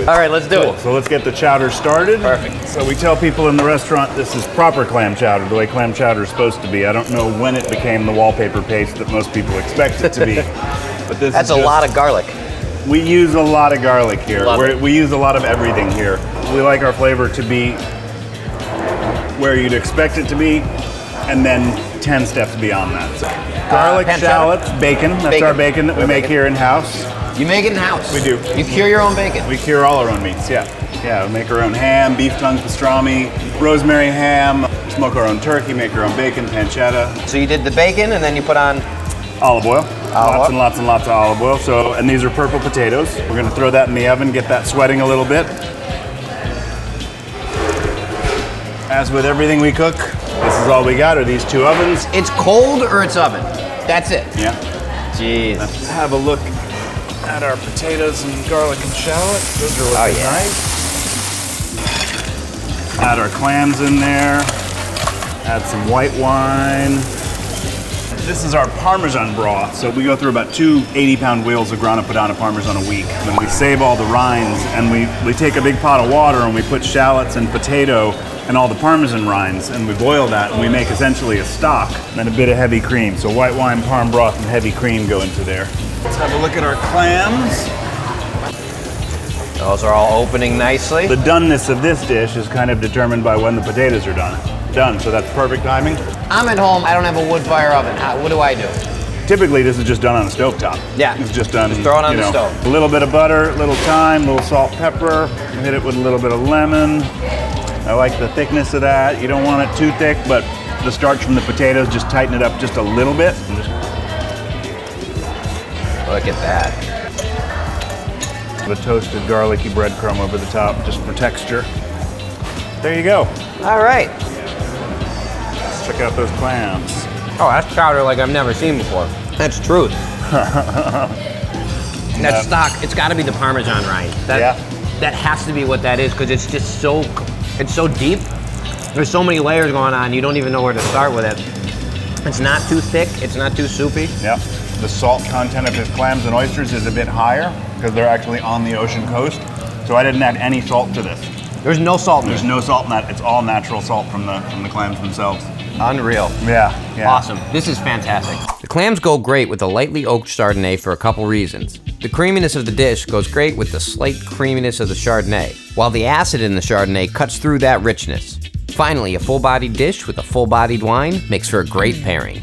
with. All right, let's do it. So let's get the chowder started. Perfect. So we tell people in the restaurant this is proper clam chowder, the way clam chowder is supposed to be. I don't know when it became the wallpaper paste that most people expect it to be. But this That's is a lot of garlic. We use a lot of garlic here. We use a lot of everything here. We like our flavor to be where you'd expect it to be, and then 10 steps beyond that. So, garlic, shallots, bacon. That's our bacon that we make here in-house. You make it in-house? We do. You cure your own bacon? We cure all our own meats, yeah. Yeah, we make our own ham, beef tongue pastrami, rosemary ham, smoke our own turkey, make our own bacon, pancetta. So you did the bacon, and then you put on? Olive oil. Lots and lots and lots of olive oil. So, and these are purple potatoes. We're gonna throw that in the oven, get that sweating a little bit. As with everything we cook, this is all we got, are these two ovens. It's cold or it's oven? That's it? Yeah. Jeez. Let's have a look at our potatoes and garlic and shallot. Those are looking nice. Add our clams in there. Add some white wine. This is our Parmesan broth. So we go through about 2 80-pound wheels of Grana Padano Parmesan a week. And we save all the rinds, and we take a big pot of water and we put shallots and potato and all the Parmesan rinds, and we boil that, and we make essentially a stock and a bit of heavy cream. So white wine, parm broth, and heavy cream go into there. Let's have a look at our clams. Those are all opening nicely. The doneness of this dish is kind of determined by when the potatoes are done. So that's perfect timing. I'm at home, I don't have a wood fire oven. What do I do? Typically, this is just done on a stovetop. Yeah. It's just done. Just throw it on the stove. A little bit of butter, a little thyme, a little salt, pepper. Hit it with a little bit of lemon. I like the thickness of that. You don't want it too thick, but the starch from the potatoes, just tighten it up just a little bit. Look at that. The toasted garlicky breadcrumb over the top, just for texture. There you go. All right. Let's check out those clams. Oh, that's chowder like I've never seen before. That's truth. That stock, it's got to be the Parmesan rind. That has to be what that is, because it's just so, it's so deep. There's so many layers going on, you don't even know where to start with it. It's not too thick, it's not too soupy. Yeah. The salt content of his clams and oysters is a bit higher, because they're actually on the ocean coast. So I didn't add any salt to this. There's no salt in There's no salt in that. It's all natural salt from the clams themselves. Unreal. Yeah. Awesome. This is fantastic. The clams go great with a lightly oaked Chardonnay for a couple reasons. The creaminess of the dish goes great with the slight creaminess of the Chardonnay, while the acid in the Chardonnay cuts through that richness. Finally, a full-bodied dish with a full-bodied wine makes for a great pairing.